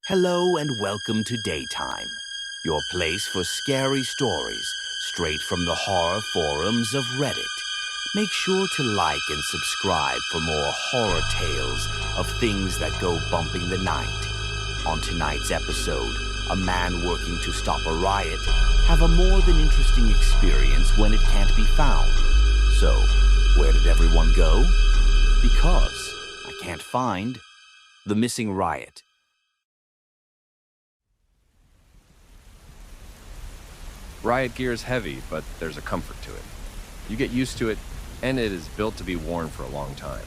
Hello and welcome to Daytime, your place for scary stories straight from the horror forums of Reddit. Make sure to like and subscribe for more horror tales of things that go bump in the night. On tonight's episode, a man working to stop a riot have a more than interesting experience when it can't be found. So, where did everyone go? Because I can't find the missing riot. Riot gear is heavy, but there's a comfort to it. You get used to it, and it is built to be worn for a long time.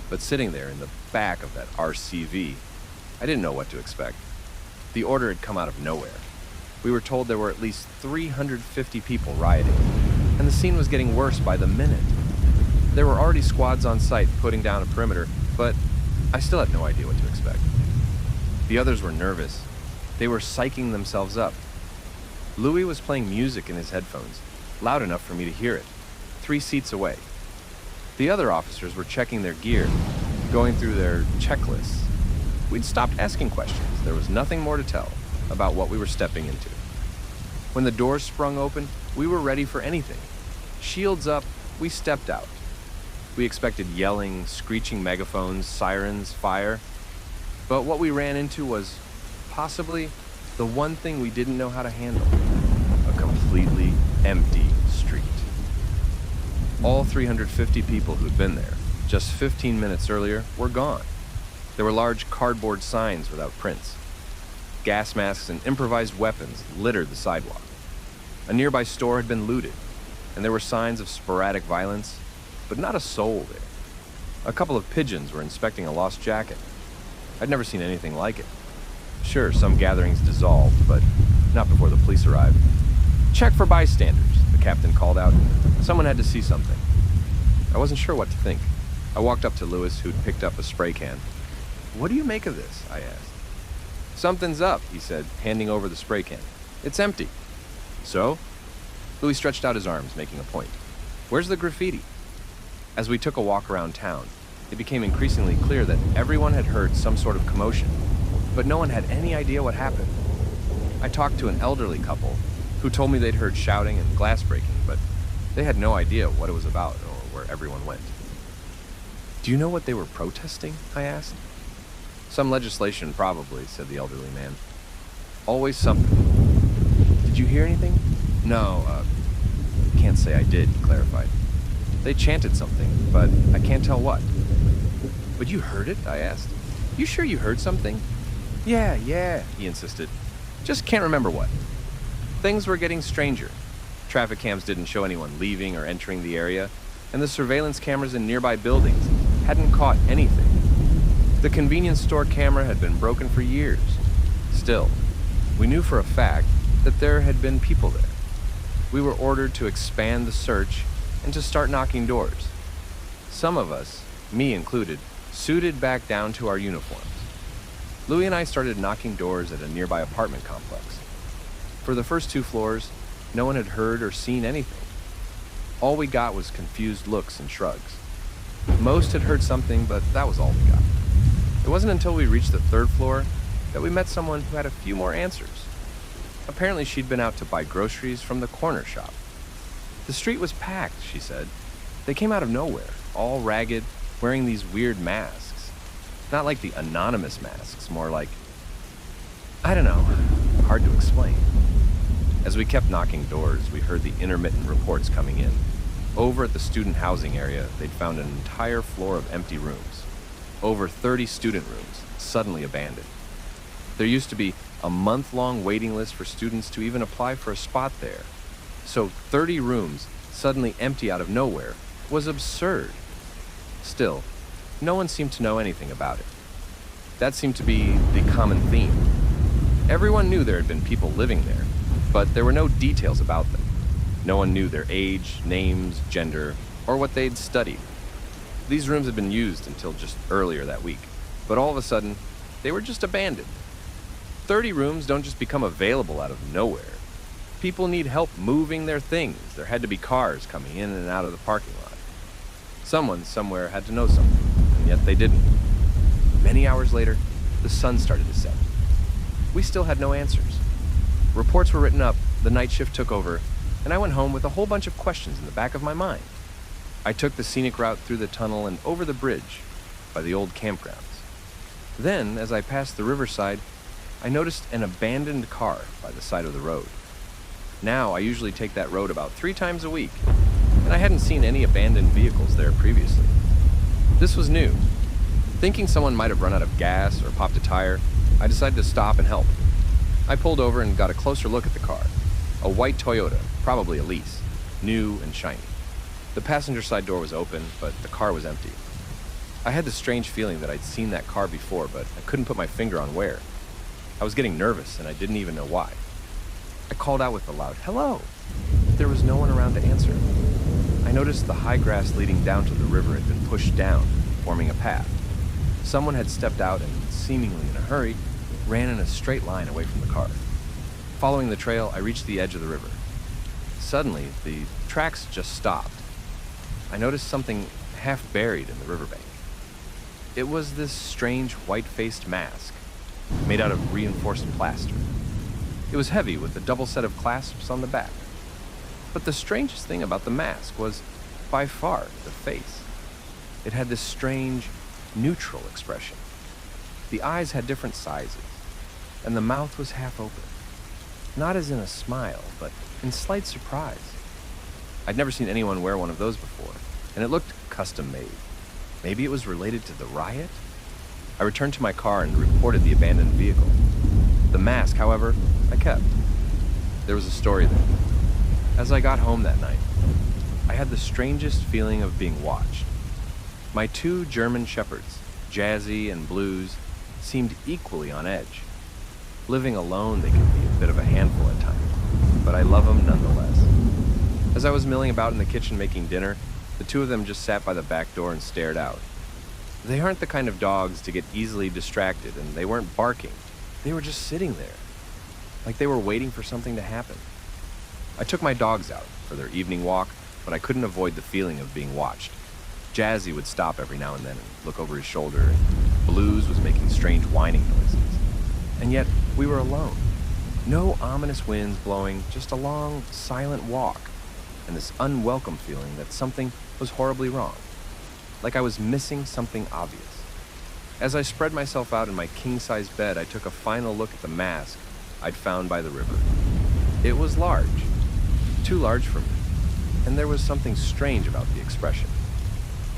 But sitting there in the back of that RCV, I didn't know what to expect. The order had come out of nowhere. We were told there were at least 350 people rioting, and the scene was getting worse by the minute. There were already squads on site putting down a perimeter, but I still had no idea what to expect. The others were nervous. They were psyching themselves up. Louis was playing music in his headphones, loud enough for me to hear it, 3 seats away. The other officers were checking their gear, going through their checklists. We'd stopped asking questions. There was nothing more to tell about what we were stepping into. When the doors sprung open, we were ready for anything. Shields up, we stepped out. We expected yelling, screeching megaphones, sirens, fire. But what we ran into was possibly the one thing we didn't know how to handle: a completely empty street. All 350 people who'd been there just 15 minutes earlier were gone. There were large cardboard signs without prints. Gas masks and improvised weapons littered the sidewalk. A nearby store had been looted, and there were signs of sporadic violence, but not a soul there. A couple of pigeons were inspecting a lost jacket. I'd never seen anything like it. Sure, some gatherings dissolved, but not before the police arrived. "Check for bystanders," the captain called out. Someone had to see something. I wasn't sure what to think. I walked up to Louis, who'd picked up a spray can. "What do you make of this?" I asked. "Something's up," he said, handing over the spray can. "It's empty." "So?" Louis stretched out his arms, making a point. "Where's the graffiti?" As we took a walk around town, it became increasingly clear that everyone had heard some sort of commotion, but no one had any idea what happened. I talked to an elderly couple who told me they'd heard shouting and glass breaking, but they had no idea what it was about or where everyone went. "Do you know what they were protesting?" I asked. "Some legislation, probably," said the elderly man. "Always something." "Did you hear anything?" "No, can't say I did," he clarified. "They chanted something, but I can't tell what." "But you heard it?" I asked. "You sure you heard something?" Yeah, he insisted. "Just can't remember what." Things were getting stranger. Traffic cams didn't show anyone leaving or entering the area, and the surveillance cameras in nearby buildings hadn't caught anything. The convenience store camera had been broken for years. Still, we knew for a fact that there had been people there. We were ordered to expand the search and to start knocking doors. Some of us, me included, suited back down to our uniforms. Louis and I started knocking doors at a nearby apartment complex. For the first 2 floors, no one had heard or seen anything. All we got was confused looks and shrugs. Most had heard something, but that was all we got. It wasn't until we reached the 3rd floor that we met someone who had a few more answers. Apparently, she'd been out to buy groceries from the corner shop. "The street was packed," she said. "They came out of nowhere, all ragged, wearing these weird masks. Not like the anonymous masks, more like, I don't know, hard to explain." As we kept knocking doors, we heard the intermittent reports coming in. Over at the student housing area, they'd found an entire floor of empty rooms. Over 30 student rooms, suddenly abandoned. There used to be a month-long waiting list for students to even apply for a spot there. So 30 rooms suddenly empty out of nowhere was absurd. Still, no one seemed to know anything about it. That seemed to be the common theme. Everyone knew there had been people living there, but there were no details about them. No one knew their age, names, gender, or what they'd studied. These rooms had been used until just earlier that week, but all of a sudden, they were just abandoned. 30 rooms don't just become available out of nowhere. People need help moving their things. There had to be cars coming in and out of the parking lot. Someone somewhere had to know something, and yet they didn't. Many hours later, the sun started to set. we still had no answers. Reports were written up, the night shift took over, and I went home with a whole bunch of questions in the back of my mind. I took the scenic route through the tunnel and over the bridge by the old campgrounds. Then, as I passed the riverside, I noticed an abandoned car by the side of the road. Now, I usually take that road about 3 times a week, and I hadn't seen any abandoned vehicles there previously. This was new. Thinking someone might have run out of gas or popped a tire, I decided to stop and help. I pulled over and got a closer look at the car. A white Toyota, probably a lease, new and shiny. The passenger side door was open, but the car was empty. I had the strange feeling that I'd seen that car before, but I couldn't put my finger on where. I was getting nervous, and I didn't even know why. I called out with a loud, "Hello!" but there was no one around to answer. I noticed the high grass leading down to the river had been pushed down, forming a path. Someone had stepped out and, seemingly in a hurry, ran in a straight line away from the car. Following the trail, I reached the edge of the river. Suddenly, the tracks just stopped. I noticed something half buried in the riverbank. It was this strange white-faced mask, made out of reinforced plaster. It was heavy with a double set of clasps on the back. But the strangest thing about the mask was, by far, the face. It had this strange, neutral expression. The eyes had different sizes, and the mouth was half open. Not as in a smile, but in slight surprise. I'd never seen anyone wear one of those before, and it looked custom-made. Maybe it was related to the riot? I returned to my car and reported the abandoned vehicle. The mask, however, I kept. There was a story there. As I got home that night, I had the strangest feeling of being watched. My 2 German shepherds, Jazzy and Blues, seemed equally on edge. Living alone, they can be a bit of a handful at times, but I love them nonetheless. As I was milling about in the kitchen making dinner, the 2 of them just sat by the back door and stared out. They aren't the kind of dogs to get easily distracted, and they weren't barking. They were just sitting there, like they were waiting for something to happen. I took my dogs out for their evening walk, but I couldn't avoid the feeling of being watched. Jazzy would stop every now and then and look over his shoulder, and Blues was making strange whining noises. And yet, we were alone. No ominous winds blowing, just a long, silent walk, and this unwelcome feeling that something was horribly wrong, like I was missing something obvious. As I spread myself out in my king-size bed, I took a final look at the mask I'd found by the river. It was large, too large for me, and there was something strange about the expression.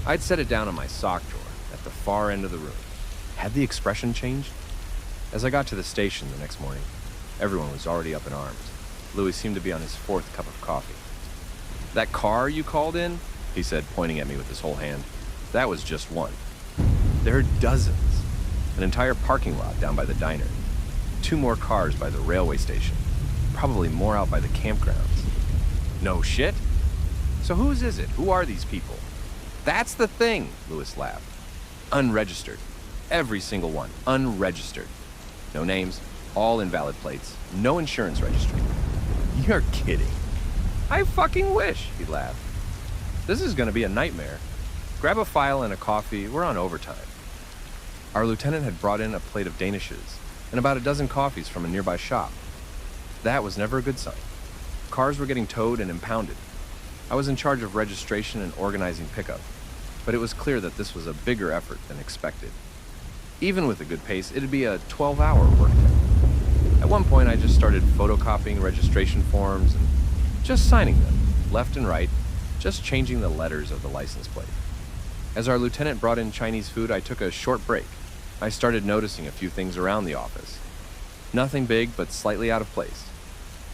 I'd set it down on my sock drawer at the far end of the room. Had the expression changed? As I got to the station the next morning, everyone was already up in arms. Louis seemed to be on his 4th cup of coffee. "That car you called in?" he said, pointing at me with his whole hand. "That was just one. There are dozens. An entire parking lot down by the diner. 2 more cars by the railway station. Probably more out by the campgrounds." "No shit? So whose is it? Who are these people?" "That's the thing," Louis laughed. "Unregistered. Every single one. Unregistered. No names, all invalid plates, no insurance registry." "You're kidding." "I fucking wish," he laughed. "This is gonna be a nightmare. Grab a file and a coffee, we're on overtime." Our lieutenant had brought in a plate of danishes and about a dozen coffees from a nearby shop. That was never a good sign. Cars were getting towed and impounded. I was in charge of registration and organizing pickup, but it was clear that this was a bigger effort than expected. Even with a good pace, it'd be a 12-hour workday. At one point, I just started photocopying registration forms and just signing them, left and right, just changing the letters of the license plate. As our lieutenant brought in Chinese food, I took a short break. I started noticing a few things around the office. Nothing big, but slightly out of place.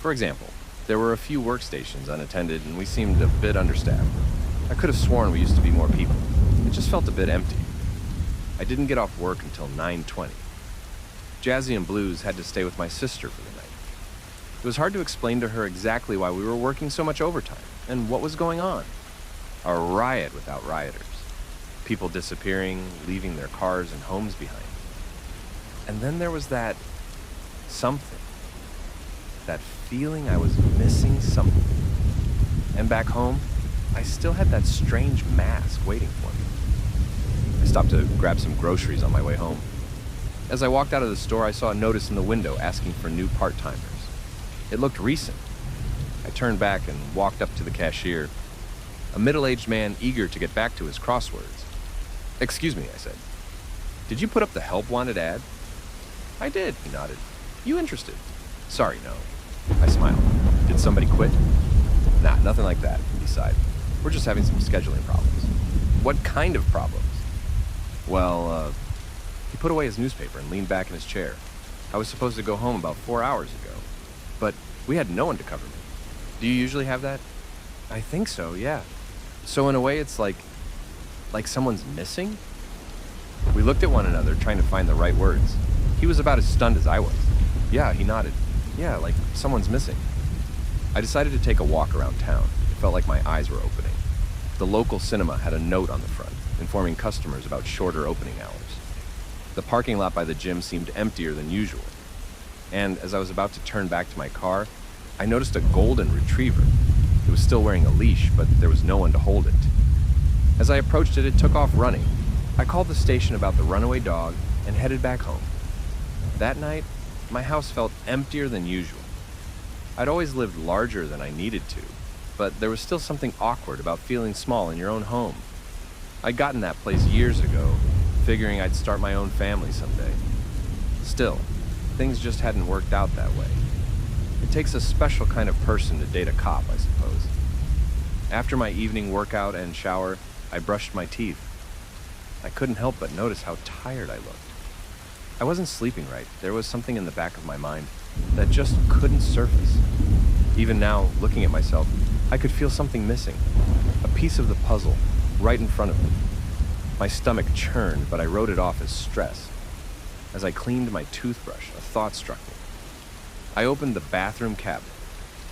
For example, there were a few workstations unattended, and we seemed a bit understaffed. I could have sworn we used to be more people. It just felt a bit empty. I didn't get off work until 9:20. Jazzy and Blues had to stay with my sister for the night. It was hard to explain to her exactly why we were working so much overtime and what was going on. A riot without rioters. People disappearing, leaving their cars and homes behind. And then there was that something. That feeling I was missing something. And back home, I still had that strange mask waiting for me. I stopped to grab some groceries on my way home. As I walked out of the store, I saw a notice in the window asking for new part-timers. It looked recent. I turned back and walked up to the cashier, a middle-aged man eager to get back to his crosswords. "Excuse me," I said. "Did you put up the help wanted ad?" "I did," he nodded. "You interested?" "Sorry, no." I smiled. "Did somebody quit?" "Nah, nothing like that," he sighed. "We're just having some scheduling problems." "What kind of problems?" "Well, He put away his newspaper and leaned back in his chair. "I was supposed to go home about 4 hours ago, but we had no one to cover me." "Do you usually have that?" "I think so, yeah." "So in a way, it's like someone's missing?" We looked at one another, trying to find the right words. He was about as stunned as I was. "Yeah," he nodded. "Yeah, like someone's missing." I decided to take a walk around town. It felt like my eyes were opening. The local cinema had a note on the front, informing customers about shorter opening hours. The parking lot by the gym seemed emptier than usual. And as I was about to turn back to my car, I noticed a golden retriever. It was still wearing a leash, but there was no one to hold it. As I approached it, it took off running. I called the station about the runaway dog and headed back home. That night, my house felt emptier than usual. I'd always lived larger than I needed to, but there was still something awkward about feeling small in your own home. I'd gotten that place years ago, figuring I'd start my own family someday. Still, things just hadn't worked out that way. It takes a special kind of person to date a cop, I suppose. After my evening workout and shower, I brushed my teeth. I couldn't help but notice how tired I looked. I wasn't sleeping right. There was something in the back of my mind that just couldn't surface. Even now, looking at myself, I could feel something missing. A piece of the puzzle, right in front of me. My stomach churned, but I wrote it off as stress. As I cleaned my toothbrush, a thought struck me. I opened the bathroom cabinet.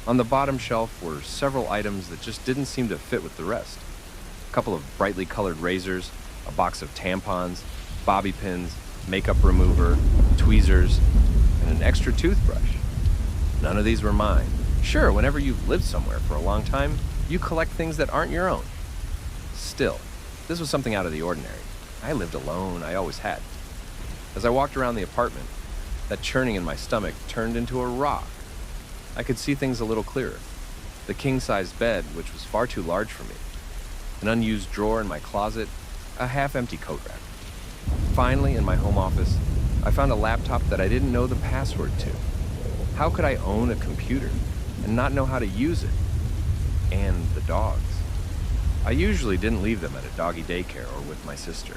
On the bottom shelf were several items that just didn't seem to fit with the rest. A couple of brightly colored razors, a box of tampons, bobby pins, makeup remover, tweezers, and an extra toothbrush. None of these were mine. Sure, whenever you've lived somewhere for a long time, you collect things that aren't your own. Still, this was something out of the ordinary. I lived alone, I always had. As I walked around the apartment, that churning in my stomach turned into a rock. I could see things a little clearer. The king-sized bed, which was far too large for me. An unused drawer in my closet, a half-empty coat rack. Finally, in my home office, I found a laptop that I didn't know the password to. How could I own a computer and not know how to use it? And the dogs. I usually didn't leave them at a doggy daycare or with my sister.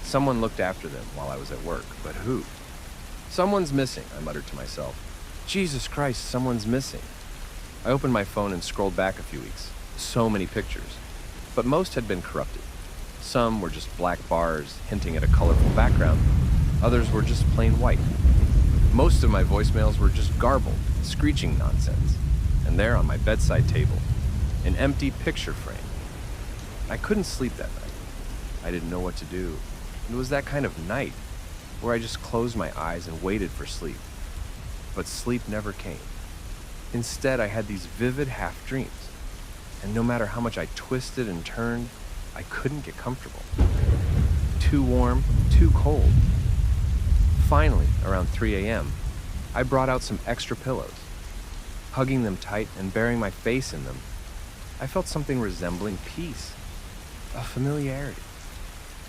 Someone looked after them while I was at work, but who? "Someone's missing," I muttered to myself. Jesus Christ, someone's missing. I opened my phone and scrolled back a few weeks. So many pictures. But most had been corrupted. Some were just black bars hinting at a colorful background. Others were just plain white. Most of my voicemails were just garbled, screeching nonsense. And there on my bedside table, an empty picture frame. I couldn't sleep that night. I didn't know what to do. It was that kind of night where I just closed my eyes and waited for sleep. But sleep never came. Instead, I had these vivid half-dreams. And no matter how much I twisted and turned, I couldn't get comfortable. Too warm, too cold. Finally, around 3 a.m., I brought out some extra pillows. Hugging them tight and burying my face in them, I felt something resembling peace. A familiarity.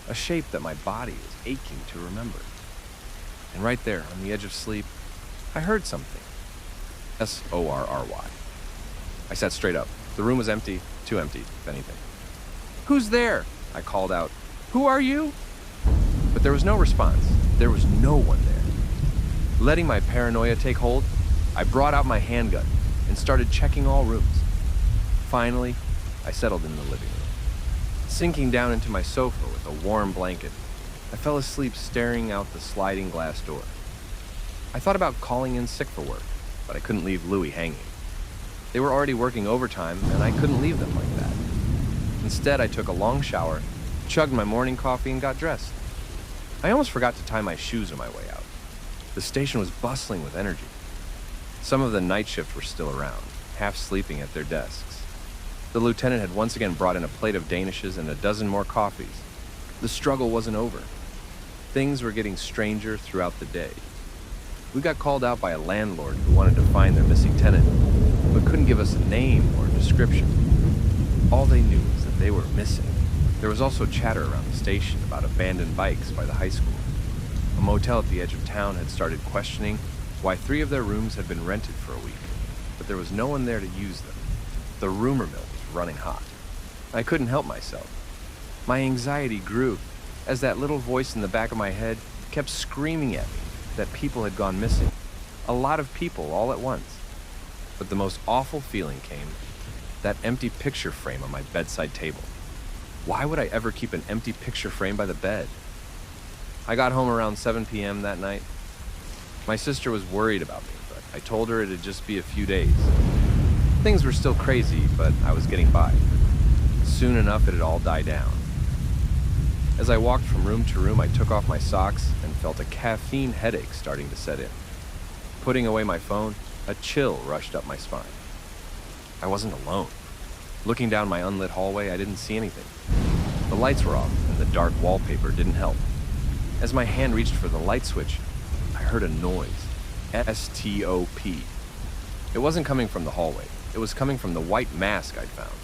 A shape that my body was aching to remember. And right there, on the edge of sleep, I heard something. S-O-R-R-Y. I sat straight up. The room was empty, too empty, if anything. "Who's there?" I called out. "Who are you?" But there was no response. There was no one there. Letting my paranoia take hold, I brought out my handgun and started checking all rooms. Finally, I settled in the living room. Sinking down into my sofa with a warm blanket, I fell asleep staring out the sliding glass door. I thought about calling in sick for work, but I couldn't leave Louie hanging. They were already working overtime, and I couldn't leave them like that. Instead, I took a long shower, chugged my morning coffee, and got dressed. I almost forgot to tie my shoes on my way out. The station was bustling with energy. Some of the night shift were still around, half sleeping at their desks. The lieutenant had once again brought in a plate of danishes and a dozen more coffees. The struggle wasn't over. Things were getting stranger throughout the day. We got called out by a landlord who wanted to find their missing tenant, but couldn't give us a name or description. All they knew was that they were missing. There was also chatter around the station about abandoned bikes by the high school. A motel at the edge of town had started questioning why 3 of their rooms had been rented for a week, but there was no one there to use them. The rumor mill was running hot. I couldn't help myself. My anxiety grew as that little voice in the back of my head kept screaming at me that people had gone missing. A lot of people all at once. But the most awful feeling came, that empty picture frame on my bedside table. Why would I ever keep an empty picture frame by the bed? I got home around 7 p.m. that night. My sister was worried about me, but I told her it'd just be a few days. Things were still crazy, but I was getting by. Soon enough, it'd all die down. As I walked from room to room, I took off my socks and felt a caffeine headache starting to set in. Putting away my phone, a chill rushed up my spine. I wasn't alone. Looking down my unlit hallway, I didn't see anything. The lights were off, and the dark wallpaper didn't help. As my hand reached for the light switch, I heard a noise. S-T-O-P. It wasn't coming from the hallway. It was coming from the white mask I'd found.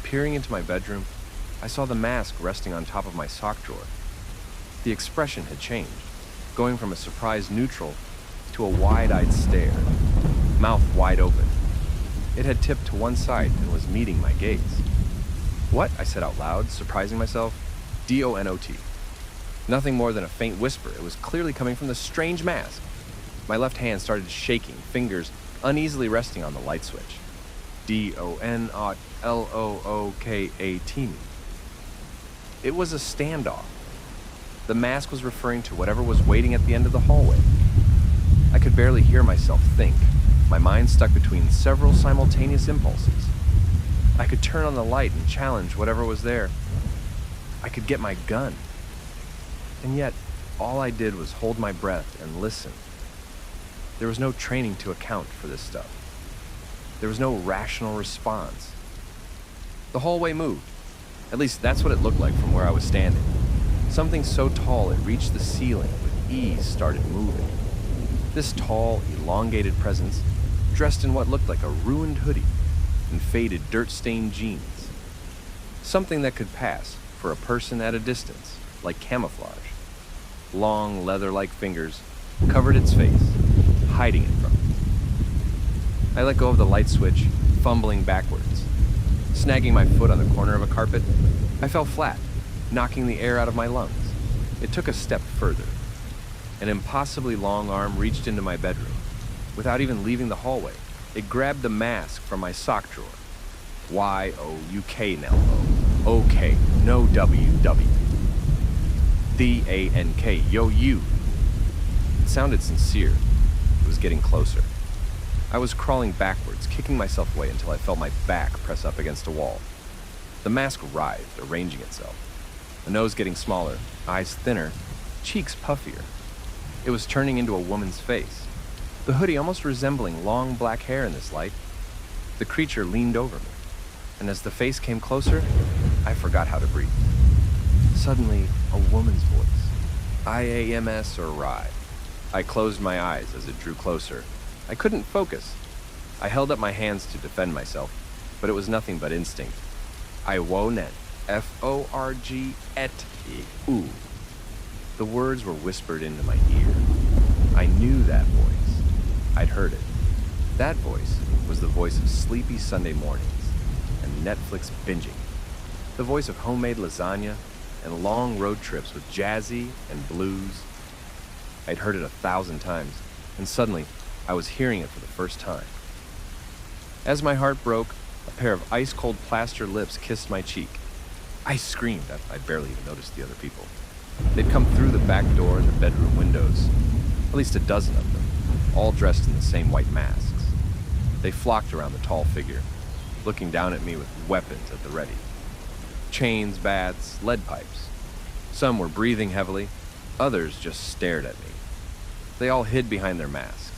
Peering into my bedroom, I saw the mask resting on top of my sock drawer. The expression had changed, going from a surprised neutral to a wide-eyed stare, mouth wide open. It had tipped to one side and was meeting my gaze. "What?" I said out loud, surprising myself. D-O-N-O-T. Nothing more than a faint whisper. It was clearly coming from the strange mask. My left hand started shaking, fingers uneasily resting on the light switch. D-O-N-L-O-O-K-A-T. It was a standoff. The mask was referring to whatever was waiting at the end of the hallway. I could barely hear myself think, my mind stuck between several simultaneous impulses. I could turn on the light and challenge whatever was there. I could get my gun. And yet, all I did was hold my breath and listen. There was no training to account for this stuff. There was no rational response. The hallway moved. At least that's what it looked like from where I was standing. Something so tall it reached the ceiling with ease started moving. This tall, elongated presence, dressed in what looked like a ruined hoodie and faded, dirt-stained jeans. Something that could pass for a person at a distance, like camouflage. Long, leather-like fingers covered its face, hiding it from me. I let go of the light switch, fumbling backwards. Snagging my foot on the corner of a carpet, I fell flat, knocking the air out of my lungs. It took a step further. An impossibly long arm reached into my bedroom. Without even leaving the hallway, it grabbed the mask from my sock drawer. Y-O-U-K, Nello. O-K, no W-W. D-A-N-K, yo, you. It sounded sincere. It was getting closer. I was crawling backwards, kicking myself away until I felt my back press up against a wall. The mask writhed, arranging itself. The nose getting smaller, eyes thinner, cheeks puffier. It was turning into a woman's face, the hoodie almost resembling long black hair in this light. The creature leaned over me, and as the face came closer, I forgot how to breathe. Suddenly, a woman's voice. I-A-M-S or Rye. I closed my eyes as it drew closer. I couldn't focus. I held up my hands to defend myself, but it was nothing but instinct. I wonet, F-O-R-G-Et-E-U. The words were whispered into my ear. I knew that voice. I'd heard it. That voice was the voice of sleepy Sunday mornings and Netflix binging. The voice of homemade lasagna and long road trips with jazzy and blues. I'd heard it 1,000 times, and suddenly I was hearing it for the first time. As my heart broke, a pair of ice-cold plaster lips kissed my cheek. I screamed. I barely even noticed the other people. They'd come through the back door and the bedroom windows, at least a dozen of them, all dressed in the same white masks. They flocked around the tall figure, looking down at me with weapons at the ready. Chains, bats, lead pipes. Some were breathing heavily, others just stared at me. They all hid behind their masks,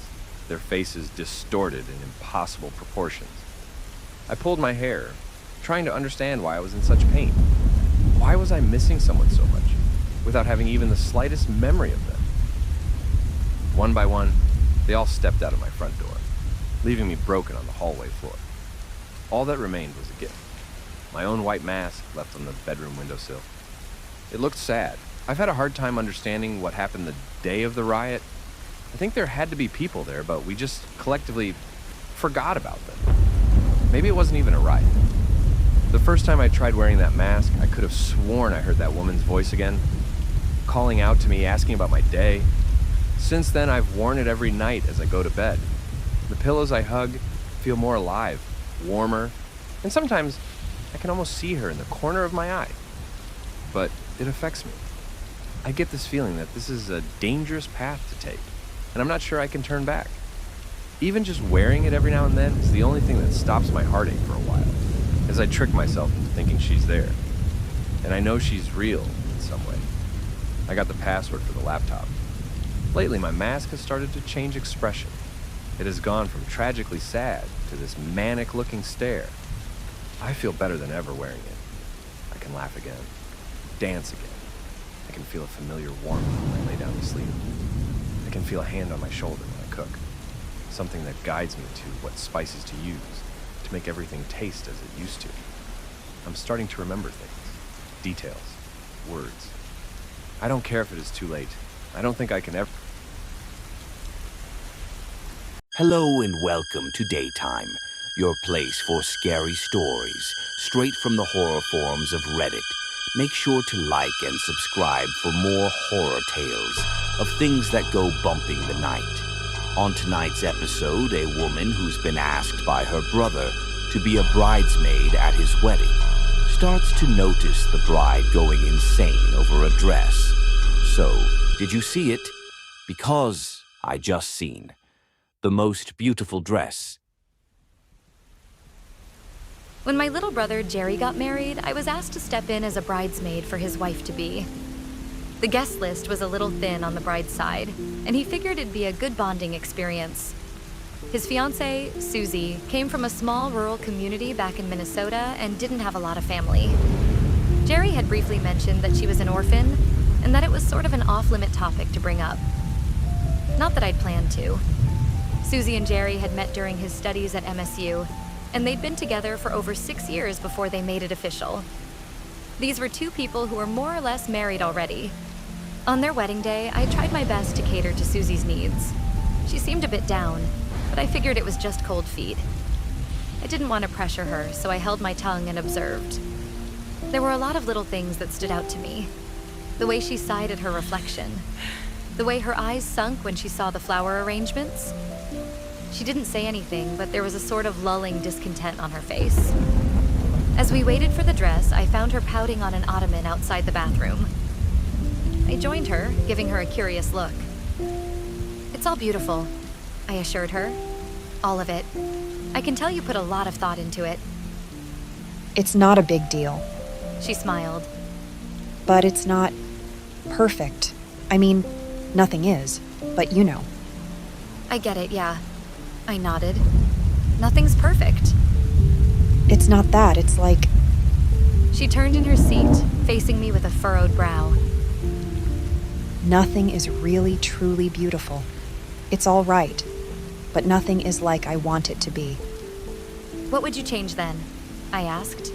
their faces distorted in impossible proportions. I pulled my hair, trying to understand why I was in such pain. Why was I missing someone so much? without having even the slightest memory of them. One by one, they all stepped out of my front door, leaving me broken on the hallway floor. All that remained was a gift. My own white mask left on the bedroom windowsill. It looked sad. I've had a hard time understanding what happened the day of the riot. I think there had to be people there, but we just collectively forgot about them. Maybe it wasn't even a riot. The first time I tried wearing that mask, I could have sworn I heard that woman's voice again, calling out to me, asking about my day. Since then, I've worn it every night as I go to bed. The pillows I hug feel more alive, warmer, and sometimes I can almost see her in the corner of my eye. But it affects me. I get this feeling that this is a dangerous path to take, and I'm not sure I can turn back. Even just wearing it every now and then is the only thing that stops my heartache for a while, as I trick myself into thinking she's there. And I know she's real in some way. I got the password for the laptop. Lately, my mask has started to change expression. It has gone from tragically sad to this manic-looking stare. I feel better than ever wearing it. I can laugh again, dance again. I can feel a familiar warmth when I lay down to sleep. I can feel a hand on my shoulder when I cook. Something that guides me to what spices to use to make everything taste as it used to. I'm starting to remember things, details, words. I don't care if it is too late. I don't think I can ever... Hello and welcome to Daytime, your place for scary stories, straight from the horror forums of Reddit. Make sure to like and subscribe for more horror tales of things that go bumping the night. On tonight's episode, a woman who's been asked by her brother to be a bridesmaid at his wedding starts to notice the bride going insane over a dress. So, did you see it? Because I just seen the most beautiful dress. When my little brother Jerry got married, I was asked to step in as a bridesmaid for his wife-to-be. The guest list was a little thin on the bride's side, and he figured it'd be a good bonding experience. His fiancée, Susie, came from a small rural community back in Minnesota and didn't have a lot of family. Jerry had briefly mentioned that she was an orphan, and that it was sort of an off-limit topic to bring up. Not that I'd planned to. Susie and Jerry had met during his studies at MSU, and they'd been together for over 6 years before they made it official. These were two people who were more or less married already. On their wedding day, I tried my best to cater to Susie's needs. She seemed a bit down, but I figured it was just cold feet. I didn't want to pressure her, so I held my tongue and observed. There were a lot of little things that stood out to me. The way she sighed at her reflection. The way her eyes sunk when she saw the flower arrangements. She didn't say anything, but there was a sort of lulling discontent on her face. As we waited for the dress, I found her pouting on an ottoman outside the bathroom. I joined her, giving her a curious look. "It's all beautiful," I assured her. "All of it. I can tell you put a lot of thought into it." It's not a big deal, She smiled. but it's not perfect. I mean, nothing is, but you know. "I get it, yeah." I nodded. "Nothing's perfect." It's not that, it's like, She turned in her seat, facing me with a furrowed brow. nothing is really truly beautiful. It's all right, but nothing is like I want it to be. "What would you change then?" I asked.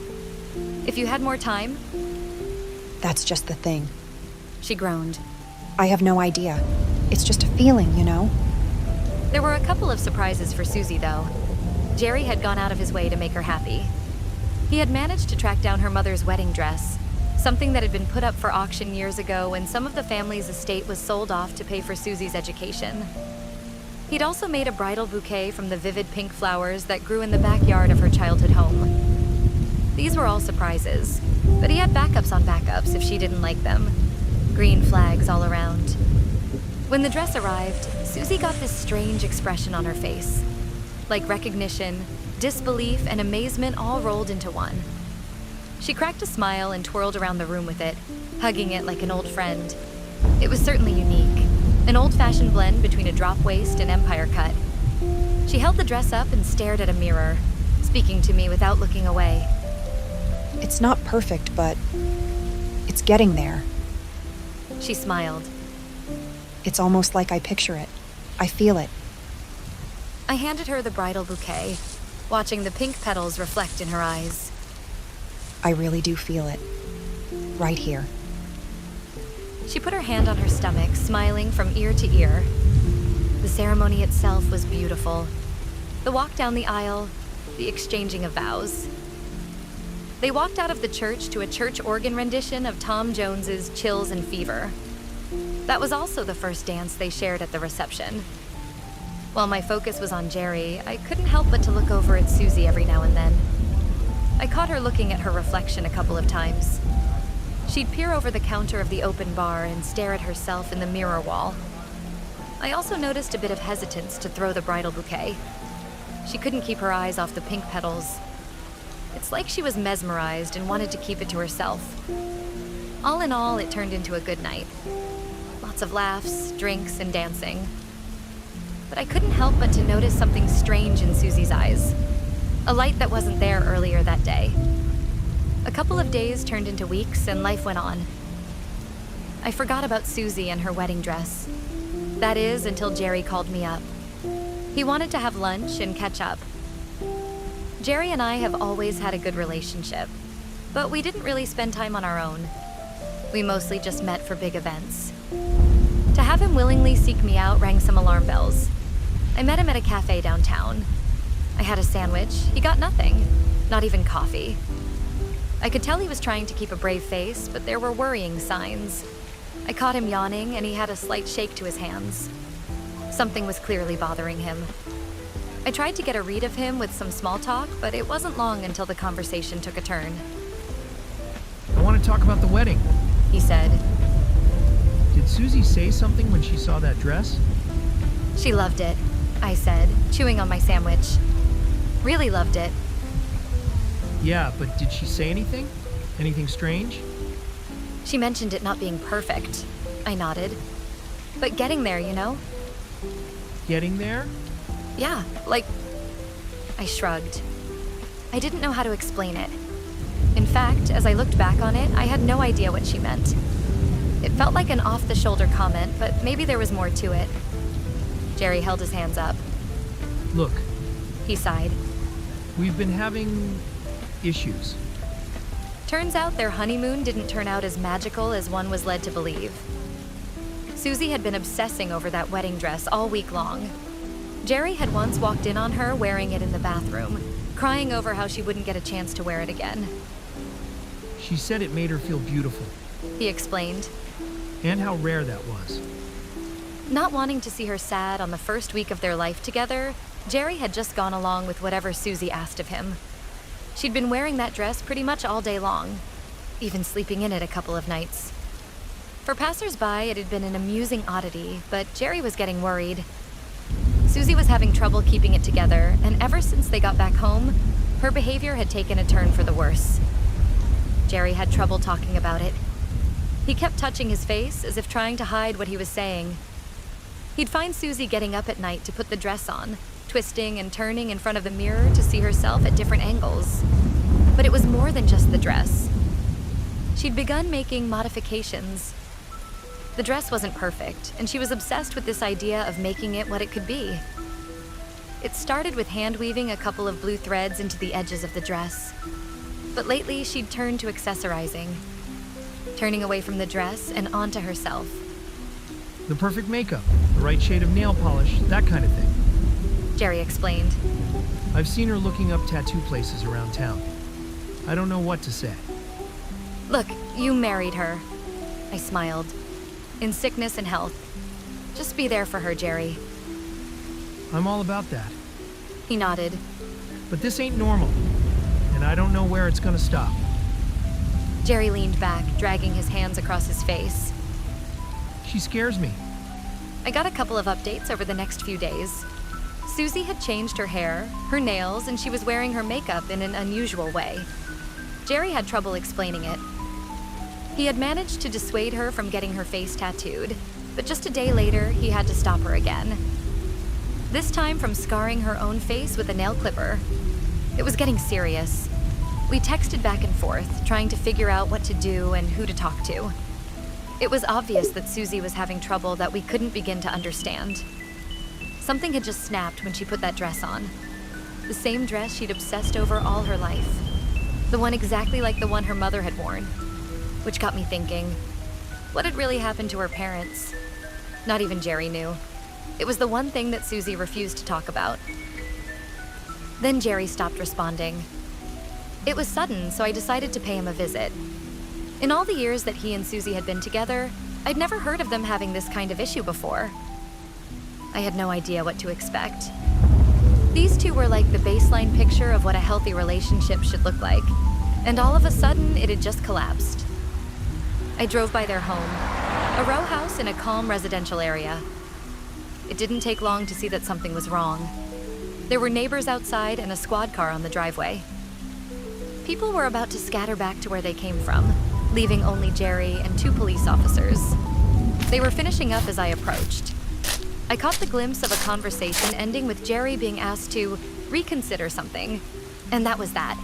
"If you had more time?" That's just the thing. She groaned. I have no idea. It's just a feeling, you know? There were a couple of surprises for Susie, though. Jerry had gone out of his way to make her happy. He had managed to track down her mother's wedding dress, something that had been put up for auction years ago when some of the family's estate was sold off to pay for Susie's education. He'd also made a bridal bouquet from the vivid pink flowers that grew in the backyard of her childhood home. These were all surprises, but he had backups on backups if she didn't like them. Green flags all around. When the dress arrived, Susie got this strange expression on her face. Like recognition, disbelief, and amazement all rolled into one. She cracked a smile and twirled around the room with it, hugging it like an old friend. It was certainly unique, an old-fashioned blend between a drop waist and empire cut. She held the dress up and stared at a mirror, speaking to me without looking away. It's not perfect, but it's getting there. She smiled. It's almost like I picture it. I feel it. I handed her the bridal bouquet, watching the pink petals reflect in her eyes. I really do feel it. Right here. She put her hand on her stomach, smiling from ear to ear. The ceremony itself was beautiful. The walk down the aisle, the exchanging of vows. They walked out of the church to a church organ rendition of Tom Jones's Chills and Fever. That was also the first dance they shared at the reception. While my focus was on Jerry, I couldn't help but to look over at Susie every now and then. I caught her looking at her reflection a couple of times. She'd peer over the counter of the open bar and stare at herself in the mirror wall. I also noticed a bit of hesitance to throw the bridal bouquet. She couldn't keep her eyes off the pink petals. It's like she was mesmerized and wanted to keep it to herself. All in all, it turned into a good night. Lots of laughs, drinks, and dancing. But I couldn't help but to notice something strange in Susie's eyes. A light that wasn't there earlier that day. A couple of days turned into weeks and life went on. I forgot about Susie and her wedding dress. That is, until Jerry called me up. He wanted to have lunch and catch up. Jerry and I have always had a good relationship, but we didn't really spend time on our own. We mostly just met for big events. To have him willingly seek me out rang some alarm bells. I met him at a cafe downtown. I had a sandwich. He got nothing, not even coffee. I could tell he was trying to keep a brave face, but there were worrying signs. I caught him yawning, and he had a slight shake to his hands. Something was clearly bothering him. I tried to get a read of him with some small talk, but it wasn't long until the conversation took a turn. I want to talk about the wedding. He said. Did Susie say something when she saw that dress? She loved it, I said, chewing on my sandwich. Really loved it. Yeah, but did she say anything? Anything strange? She mentioned it not being perfect. I nodded. But getting there, you know? Getting there? Yeah, like... I shrugged. I didn't know how to explain it. In fact, as I looked back on it, I had no idea what she meant. It felt like an off-the-shoulder comment, but maybe there was more to it. Jerry held his hands up. Look, He sighed. we've been having issues. Turns out their honeymoon didn't turn out as magical as one was led to believe. Susie had been obsessing over that wedding dress all week long. Jerry had once walked in on her wearing it in the bathroom, crying over how she wouldn't get a chance to wear it again. She said it made her feel beautiful, He explained. and how rare that was. Not wanting to see her sad on the first week of their life together, Jerry had just gone along with whatever Susie asked of him. She'd been wearing that dress pretty much all day long, even sleeping in it a couple of nights. For passers-by, it had been an amusing oddity, but Jerry was getting worried. Susie was having trouble keeping it together, and ever since they got back home, her behavior had taken a turn for the worse. Jerry had trouble talking about it. He kept touching his face as if trying to hide what he was saying. He'd find Susie getting up at night to put the dress on, twisting and turning in front of the mirror to see herself at different angles. But it was more than just the dress. She'd begun making modifications. The dress wasn't perfect, and she was obsessed with this idea of making it what it could be. It started with hand-weaving a couple of blue threads into the edges of the dress. But lately, she'd turned to accessorizing, turning away from the dress and onto herself. The perfect makeup, the right shade of nail polish, that kind of thing. Jerry explained. I've seen her looking up tattoo places around town. I don't know what to say. Look, you married her. I smiled. In sickness and health. Just be there for her, Jerry. I'm all about that. He nodded. But this ain't normal, and I don't know where it's gonna stop. Jerry leaned back, dragging his hands across his face. She scares me. I got a couple of updates over the next few days. Susie had changed her hair, her nails, and she was wearing her makeup in an unusual way. Jerry had trouble explaining it. He had managed to dissuade her from getting her face tattooed, but just a day later, he had to stop her again. This time from scarring her own face with a nail clipper. It was getting serious. We texted back and forth, trying to figure out what to do and who to talk to. It was obvious that Susie was having trouble that we couldn't begin to understand. Something had just snapped when she put that dress on. The same dress she'd obsessed over all her life. The one exactly like the one her mother had worn. Which got me thinking, what had really happened to her parents? Not even Jerry knew. It was the one thing that Susie refused to talk about. Then Jerry stopped responding. It was sudden, so I decided to pay him a visit. In all the years that he and Susie had been together, I'd never heard of them having this kind of issue before. I had no idea what to expect. These two were like the baseline picture of what a healthy relationship should look like, and all of a sudden, it had just collapsed. I drove by their home, a row house in a calm residential area. It didn't take long to see that something was wrong. There were neighbors outside and a squad car on the driveway. People were about to scatter back to where they came from, leaving only Jerry and 2 police officers. They were finishing up as I approached. I caught the glimpse of a conversation ending with Jerry being asked to reconsider something, and that was that.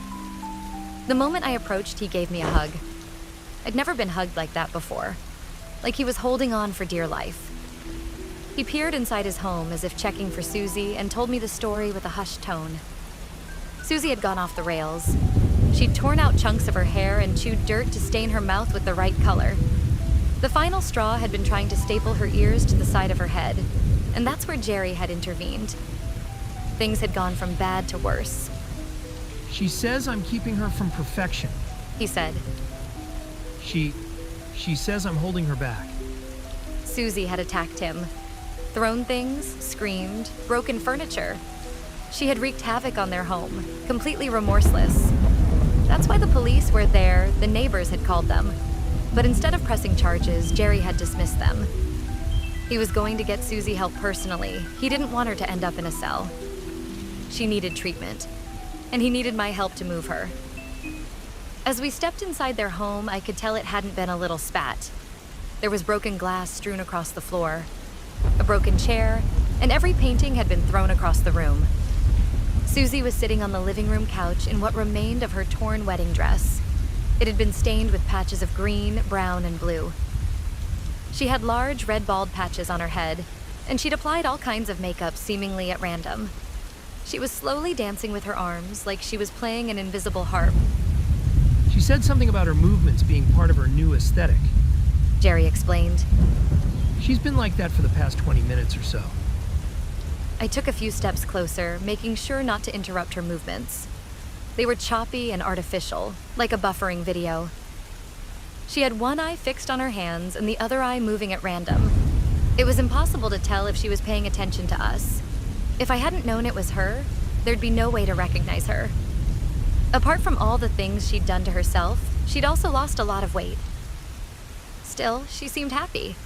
The moment I approached, he gave me a hug. I'd never been hugged like that before, like he was holding on for dear life. He peered inside his home as if checking for Susie and told me the story with a hushed tone. Susie had gone off the rails. She'd torn out chunks of her hair and chewed dirt to stain her mouth with the right color. The final straw had been trying to staple her ears to the side of her head, and that's where Jerry had intervened. Things had gone from bad to worse. She says I'm keeping her from perfection, He said. She says I'm holding her back. Susie had attacked him. Thrown things, screamed, broken furniture. She had wreaked havoc on their home, completely remorseless. That's why the police were there, the neighbors had called them. But instead of pressing charges, Jerry had dismissed them. He was going to get Susie help personally. He didn't want her to end up in a cell. She needed treatment, and he needed my help to move her. As we stepped inside their home, I could tell it hadn't been a little spat. There was broken glass strewn across the floor, a broken chair, and every painting had been thrown across the room. Susie was sitting on the living room couch in what remained of her torn wedding dress. It had been stained with patches of green, brown, and blue. She had large red bald patches on her head, and she'd applied all kinds of makeup seemingly at random. She was slowly dancing with her arms like she was playing an invisible harp. She said something about her movements being part of her new aesthetic. Jerry explained. She's been like that for the past 20 minutes or so. I took a few steps closer, making sure not to interrupt her movements. They were choppy and artificial, like a buffering video. She had one eye fixed on her hands and the other eye moving at random. It was impossible to tell if she was paying attention to us. If I hadn't known it was her, there'd be no way to recognize her. Apart from all the things she'd done to herself, she'd also lost a lot of weight. Still, she seemed happy.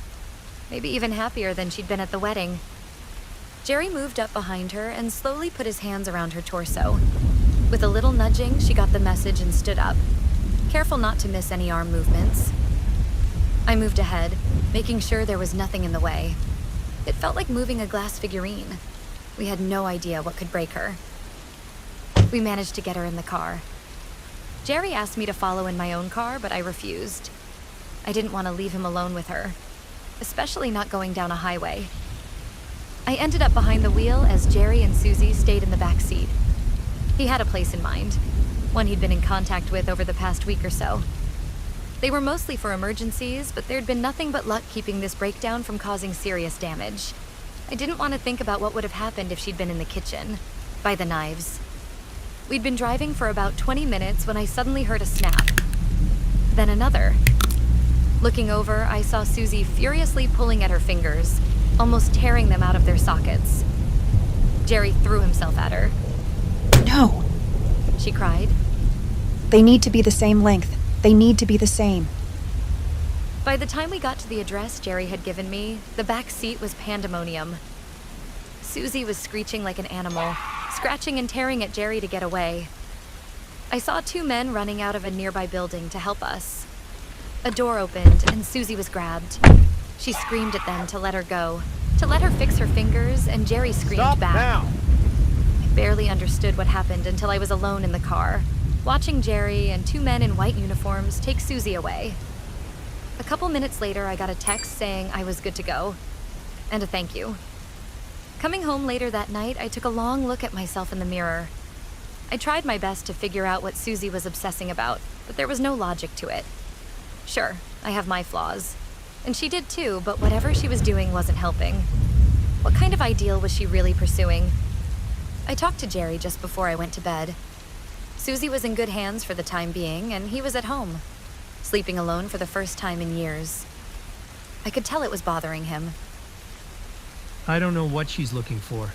Maybe even happier than she'd been at the wedding. Jerry moved up behind her and slowly put his hands around her torso. With a little nudging, she got the message and stood up, careful not to miss any arm movements. I moved ahead, making sure there was nothing in the way. It felt like moving a glass figurine. We had no idea what could break her. We managed to get her in the car. Jerry asked me to follow in my own car, but I refused. I didn't want to leave him alone with her, especially not going down a highway. I ended up behind the wheel as Jerry and Susie stayed in the back seat. He had a place in mind, one he'd been in contact with over the past week or so. They were mostly for emergencies, but there'd been nothing but luck keeping this breakdown from causing serious damage. I didn't want to think about what would have happened if she'd been in the kitchen, by the knives. We'd been driving for about 20 minutes when I suddenly heard a snap. Then another. Looking over, I saw Susie furiously pulling at her fingers, almost tearing them out of their sockets. Jerry threw himself at her. No! She cried. They need to be the same length. They need to be the same. By the time we got to the address Jerry had given me, the back seat was pandemonium. Susie was screeching like an animal, scratching and tearing at Jerry to get away. I saw 2 men running out of a nearby building to help us. A door opened and Susie was grabbed. She screamed at them to let her go, to let her fix her fingers, and Jerry screamed Stop back. now! I barely understood what happened until I was alone in the car, watching Jerry and 2 men in white uniforms take Susie away. A couple minutes later, I got a text saying I was good to go, and a thank you. Coming home later that night, I took a long look at myself in the mirror. I tried my best to figure out what Susie was obsessing about, but there was no logic to it. Sure, I have my flaws, and she did too, but whatever she was doing wasn't helping. What kind of ideal was she really pursuing? I talked to Jerry just before I went to bed. Susie was in good hands for the time being, and he was at home, sleeping alone for the first time in years. I could tell it was bothering him. I don't know what she's looking for.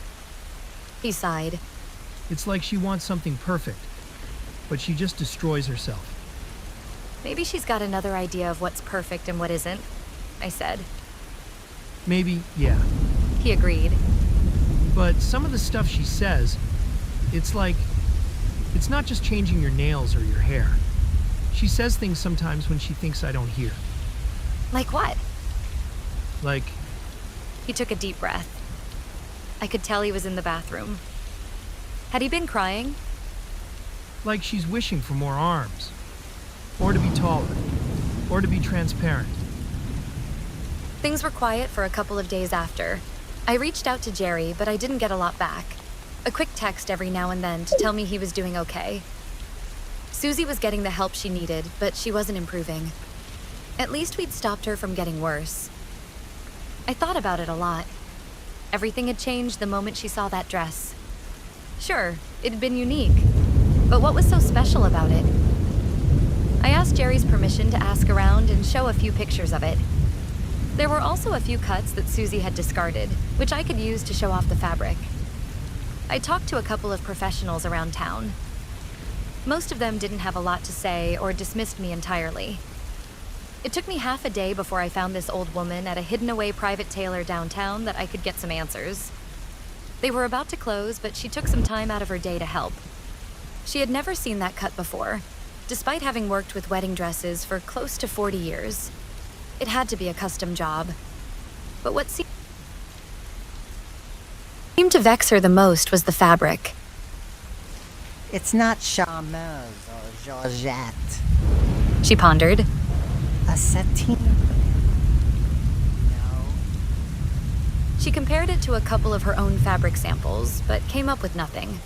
He sighed. It's like she wants something perfect, but she just destroys herself. Maybe she's got another idea of what's perfect and what isn't, I said. Maybe, yeah. He agreed. But some of the stuff she says, it's like, it's not just changing your nails or your hair. She says things sometimes when she thinks I don't hear. Like what? Like, He took a deep breath. I could tell he was in the bathroom. Had he been crying? like she's wishing for more arms, or to be taller, or to be transparent. Things were quiet for a couple of days after. I reached out to Jerry, but I didn't get a lot back. A quick text every now and then to tell me he was doing okay. Susie was getting the help she needed, but she wasn't improving. At least we'd stopped her from getting worse. I thought about it a lot. Everything had changed the moment she saw that dress. Sure, it had been unique, but what was so special about it? I asked Jerry's permission to ask around and show a few pictures of it. There were also a few cuts that Susie had discarded, which I could use to show off the fabric. I talked to a couple of professionals around town. Most of them didn't have a lot to say or dismissed me entirely. It took me half a day before I found this old woman at a hidden-away private tailor downtown that I could get some answers. They were about to close, but she took some time out of her day to help. She had never seen that cut before, despite having worked with wedding dresses for close to 40 years. It had to be a custom job. But what seemed to vex her the most was the fabric. It's not charmeuse or Georgette. She pondered. A sateen. No. She compared it to a couple of her own fabric samples, but came up with nothing.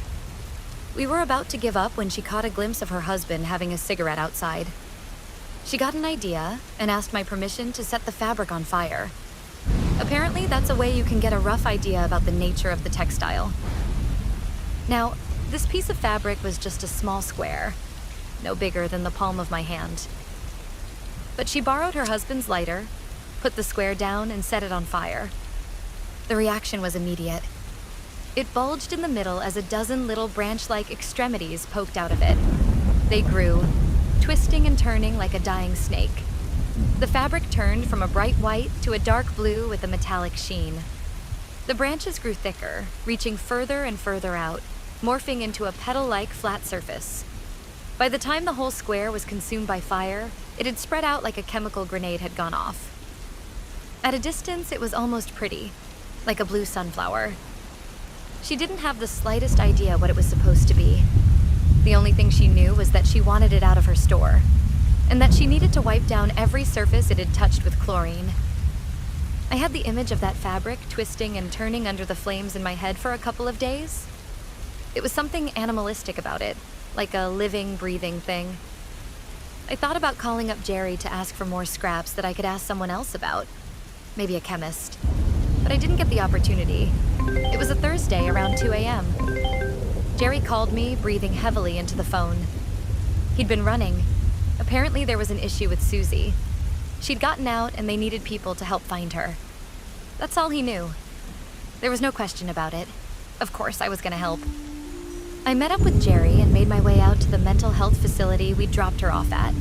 We were about to give up when she caught a glimpse of her husband having a cigarette outside. She got an idea and asked my permission to set the fabric on fire. Apparently, that's a way you can get a rough idea about the nature of the textile. Now, this piece of fabric was just a small square, no bigger than the palm of my hand. But she borrowed her husband's lighter, put the square down, and set it on fire. The reaction was immediate. It bulged in the middle as a dozen little branch-like extremities poked out of it. They grew, twisting and turning like a dying snake. The fabric turned from a bright white to a dark blue with a metallic sheen. The branches grew thicker, reaching further and further out, morphing into a petal-like flat surface. By the time the whole square was consumed by fire, it had spread out like a chemical grenade had gone off. At a distance, it was almost pretty, like a blue sunflower. She didn't have the slightest idea what it was supposed to be. The only thing she knew was that she wanted it out of her store, and that she needed to wipe down every surface it had touched with chlorine. I had the image of that fabric twisting and turning under the flames in my head for a couple of days. It was something animalistic about it, like a living, breathing thing. I thought about calling up Jerry to ask for more scraps that I could ask someone else about, maybe a chemist. But I didn't get the opportunity. It was a Thursday around 2 a.m. Jerry called me, breathing heavily into the phone. He'd been running. Apparently there was an issue with Susie. She'd gotten out and they needed people to help find her. That's all he knew. There was no question about it. Of course I was gonna help. I met up with Jerry and made my way out to the mental health facility we dropped her off at.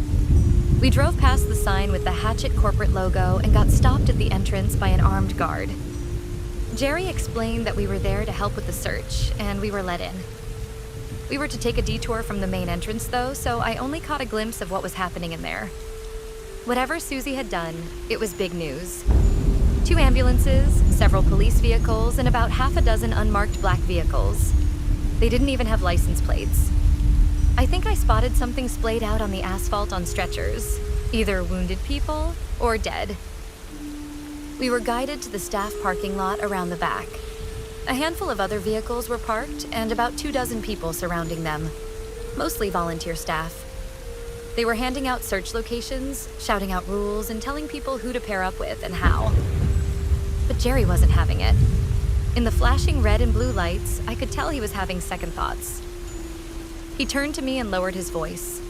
We drove past the sign with the Hatchet corporate logo and got stopped at the entrance by an armed guard. Jerry explained that we were there to help with the search, and we were let in. We were to take a detour from the main entrance, though, so I only caught a glimpse of what was happening in there. Whatever Susie had done, it was big news. 2 ambulances, several police vehicles, and about half a dozen unmarked black vehicles. They didn't even have license plates. I think I spotted something splayed out on the asphalt on stretchers. either wounded people or dead. We were guided to the staff parking lot around the back. A handful of other vehicles were parked and about 24 people surrounding them, mostly volunteer staff. They were handing out search locations, shouting out rules, and telling people who to pair up with and how. But Jerry wasn't having it. In the flashing red and blue lights, I could tell he was having second thoughts. He turned to me and lowered his voice.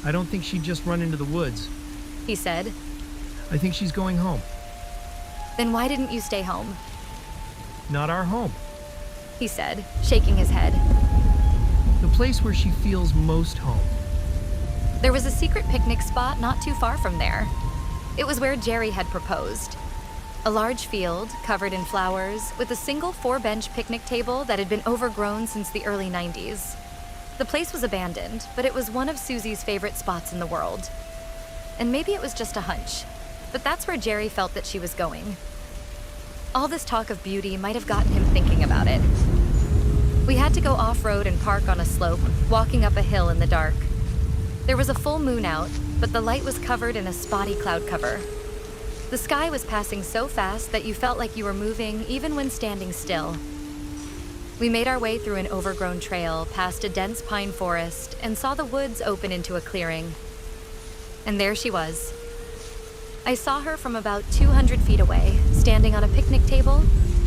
I don't think she'd just run into the woods. He said. I think she's going home. Then why didn't you stay home? Not our home. He said, shaking his head. The place where she feels most home. There was a secret picnic spot not too far from there. It was where Jerry had proposed. A large field, covered in flowers, with a single 4-bench picnic table that had been overgrown since the early 90s. The place was abandoned, but it was one of Susie's favorite spots in the world. And maybe it was just a hunch, but that's where Jerry felt that she was going. All this talk of beauty might have gotten him thinking about it. We had to go off-road and park on a slope, walking up a hill in the dark. There was a full moon out, but the light was covered in a spotty cloud cover. The sky was passing so fast that you felt like you were moving even when standing still. We made our way through an overgrown trail, past a dense pine forest, and saw the woods open into a clearing. And there she was. I saw her from about 200 feet away, standing on a picnic table,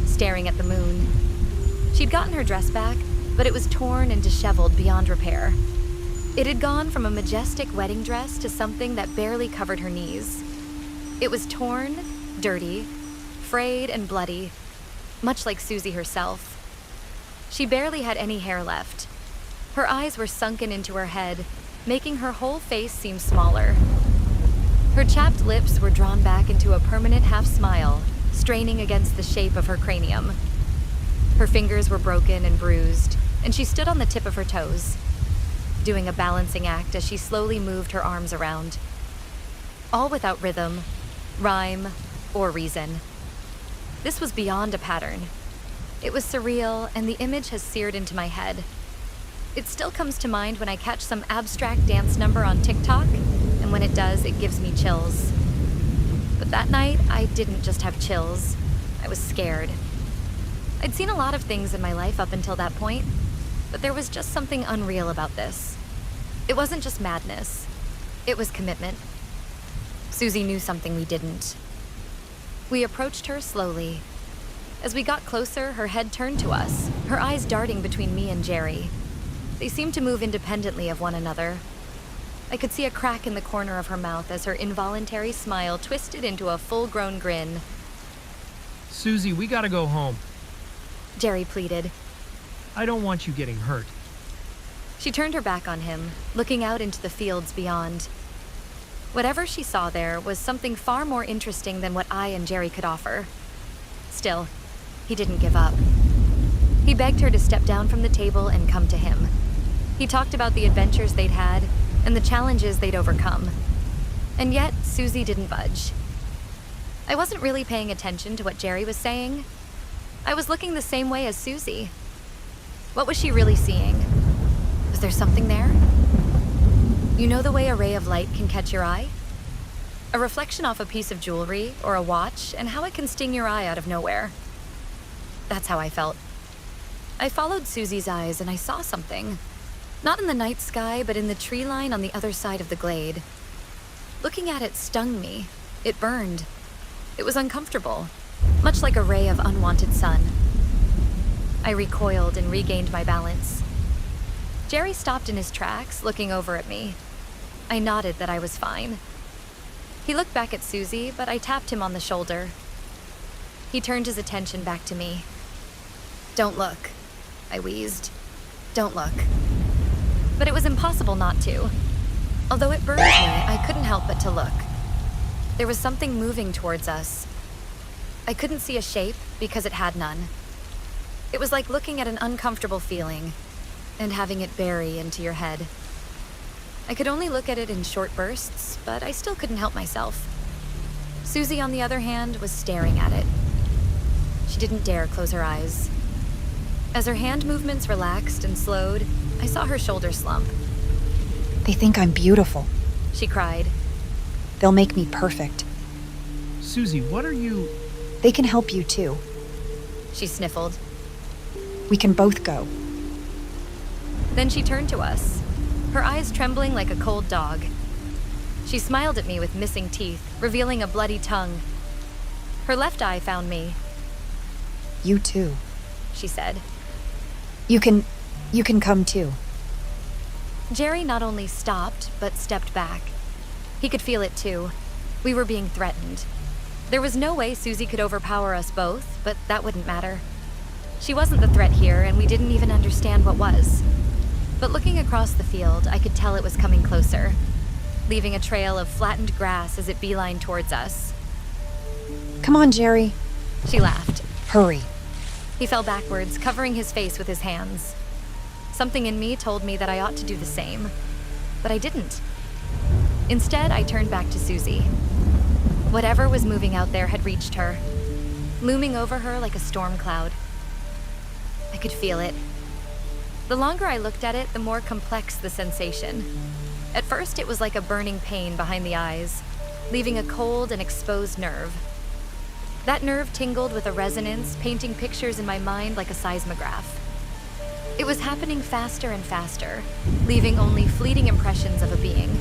staring at the moon. She'd gotten her dress back, but it was torn and disheveled beyond repair. It had gone from a majestic wedding dress to something that barely covered her knees. It was torn, dirty, frayed, and bloody, much like Susie herself. She barely had any hair left. Her eyes were sunken into her head, making her whole face seem smaller. Her chapped lips were drawn back into a permanent half-smile, straining against the shape of her cranium. Her fingers were broken and bruised, and she stood on the tip of her toes, doing a balancing act as she slowly moved her arms around. All without rhythm, rhyme, or reason. This was beyond a pattern. It was surreal, and the image has seared into my head. It still comes to mind when I catch some abstract dance number on TikTok, and when it does, it gives me chills. But that night, I didn't just have chills. I was scared. I'd seen a lot of things in my life up until that point, but there was just something unreal about this. It wasn't just madness. It was commitment. Susie knew something we didn't. We approached her slowly. As we got closer, her head turned to us, her eyes darting between me and Jerry. They seemed to move independently of one another. I could see a crack in the corner of her mouth as her involuntary smile twisted into a full-grown grin. Susie, we gotta go home. Jerry pleaded. I don't want you getting hurt. She turned her back on him, looking out into the fields beyond. Whatever she saw there was something far more interesting than what I and Jerry could offer. Still, he didn't give up. He begged her to step down from the table and come to him. He talked about the adventures they'd had and the challenges they'd overcome. And yet, Susie didn't budge. I wasn't really paying attention to what Jerry was saying. I was looking the same way as Susie. What was she really seeing? Was there something there? You know the way a ray of light can catch your eye? A reflection off a piece of jewelry or a watch, and how it can sting your eye out of nowhere. That's how I felt. I followed Susie's eyes and I saw something. Not in the night sky, but in the tree line on the other side of the glade. Looking at it stung me. It burned. It was uncomfortable, much like a ray of unwanted sun. I recoiled and regained my balance. Jerry stopped in his tracks, looking over at me. I nodded that I was fine. He looked back at Susie, but I tapped him on the shoulder. He turned his attention back to me. "Don't look," I wheezed. "Don't look." But it was impossible not to. Although it burned me, I couldn't help but to look. There was something moving towards us. I couldn't see a shape because it had none. It was like looking at an uncomfortable feeling and having it bury into your head. I could only look at it in short bursts, but I still couldn't help myself. Susie, on the other hand, was staring at it. She didn't dare close her eyes. As her hand movements relaxed and slowed, I saw her shoulders slump. They think I'm beautiful, she cried. They'll make me perfect. Susie, what are you... They can help you too. She sniffled. We can both go. Then she turned to us, her eyes trembling like a cold dog. She smiled at me with missing teeth, revealing a bloody tongue. Her left eye found me. You too. She said. You can come too. Jerry not only stopped, but stepped back. He could feel it too. We were being threatened. There was no way Susie could overpower us both, but that wouldn't matter. She wasn't the threat here, and we didn't even understand what was. But looking across the field, I could tell it was coming closer, leaving a trail of flattened grass as it beelined towards us. Come on, Jerry. She laughed. Hurry. He fell backwards, covering his face with his hands. Something in me told me that I ought to do the same, but I didn't. Instead, I turned back to Susie. Whatever was moving out there had reached her, looming over her like a storm cloud. I could feel it. The longer I looked at it, the more complex the sensation. At first, it was like a burning pain behind the eyes, leaving a cold and exposed nerve. That nerve tingled with a resonance, painting pictures in my mind like a seismograph. It was happening faster and faster, leaving only fleeting impressions of a being.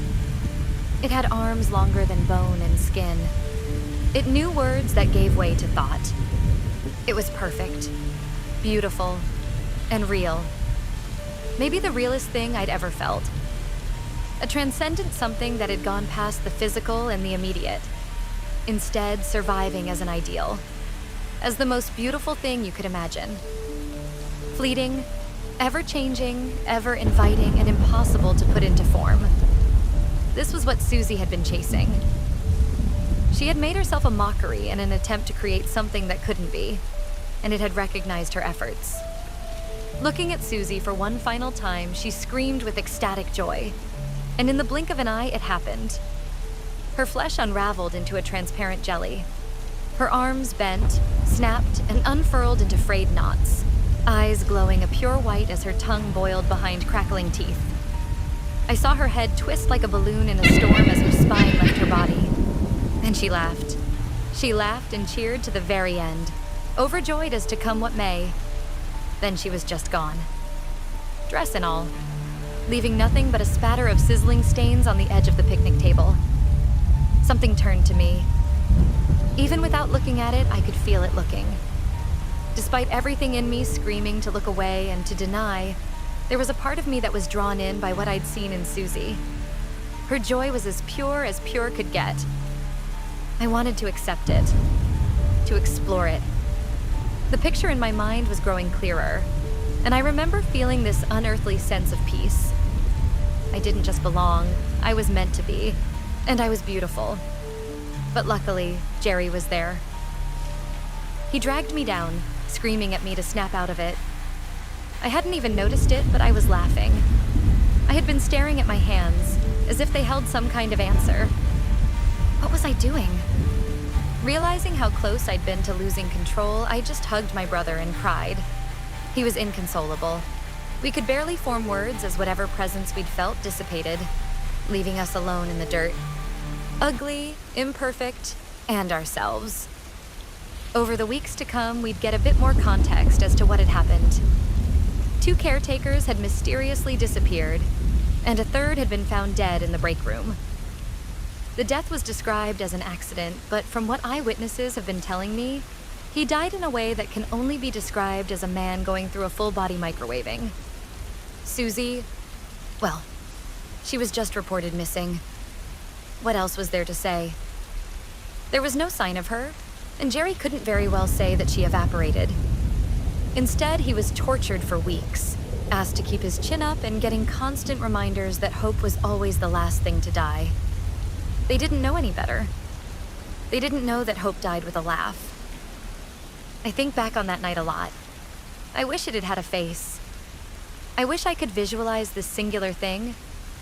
It had arms longer than bone and skin. It knew words that gave way to thought. It was perfect, beautiful, and real. Maybe the realest thing I'd ever felt. A transcendent something that had gone past the physical and the immediate, instead surviving as an ideal, as the most beautiful thing you could imagine. Fleeting, ever-changing, ever-inviting, and impossible to put into form. This was what Susie had been chasing. She had made herself a mockery in an attempt to create something that couldn't be, and it had recognized her efforts. Looking at Susie for one final time, she screamed with ecstatic joy, and in the blink of an eye, it happened. Her flesh unraveled into a transparent jelly. Her arms bent, snapped, and unfurled into frayed knots, eyes glowing a pure white as her tongue boiled behind crackling teeth. I saw her head twist like a balloon in a storm as her spine left her body. And she laughed. She laughed and cheered to the very end, overjoyed as to come what may. Then she was just gone. Dress and all, leaving nothing but a spatter of sizzling stains on the edge of the picnic table. Something turned to me. Even without looking at it, I could feel it looking. Despite everything in me screaming to look away and to deny, there was a part of me that was drawn in by what I'd seen in Susie. Her joy was as pure could get. I wanted to accept it, to explore it. The picture in my mind was growing clearer, and I remember feeling this unearthly sense of peace. I didn't just belong, I was meant to be, and I was beautiful. But luckily, Jerry was there. He dragged me down, screaming at me to snap out of it. I hadn't even noticed it, but I was laughing. I had been staring at my hands, as if they held some kind of answer. What was I doing? Realizing how close I'd been to losing control, I just hugged my brother and cried. He was inconsolable. We could barely form words as whatever presence we'd felt dissipated, leaving us alone in the dirt. Ugly, imperfect, and ourselves. Over the weeks to come, we'd get a bit more context as to what had happened. 2 caretakers had mysteriously disappeared, and a third had been found dead in the break room. The death was described as an accident, but from what eyewitnesses have been telling me, he died in a way that can only be described as a man going through a full-body microwaving. Susie, well, she was just reported missing. What else was there to say? There was no sign of her, and Jerry couldn't very well say that she evaporated. Instead, he was tortured for weeks, asked to keep his chin up and getting constant reminders that hope was always the last thing to die. They didn't know any better. They didn't know that hope died with a laugh. I think back on that night a lot. I wish it had had a face. I wish I could visualize this singular thing,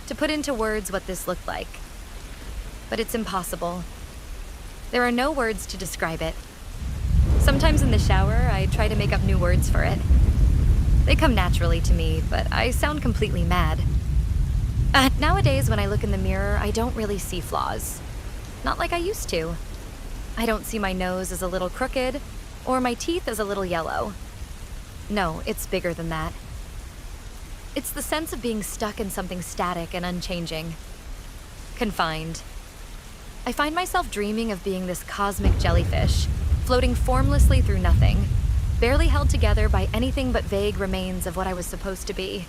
to put into words what this looked like. But it's impossible. There are no words to describe it. Sometimes in the shower, I try to make up new words for it. They come naturally to me, but I sound completely mad. Nowadays, when I look in the mirror, I don't really see flaws. Not like I used to. I don't see my nose as a little crooked, or my teeth as a little yellow. No, it's bigger than that. It's the sense of being stuck in something static and unchanging. Confined. I find myself dreaming of being this cosmic jellyfish, floating formlessly through nothing, barely held together by anything but vague remains of what I was supposed to be.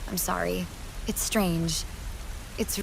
I'm sorry. It's strange. It's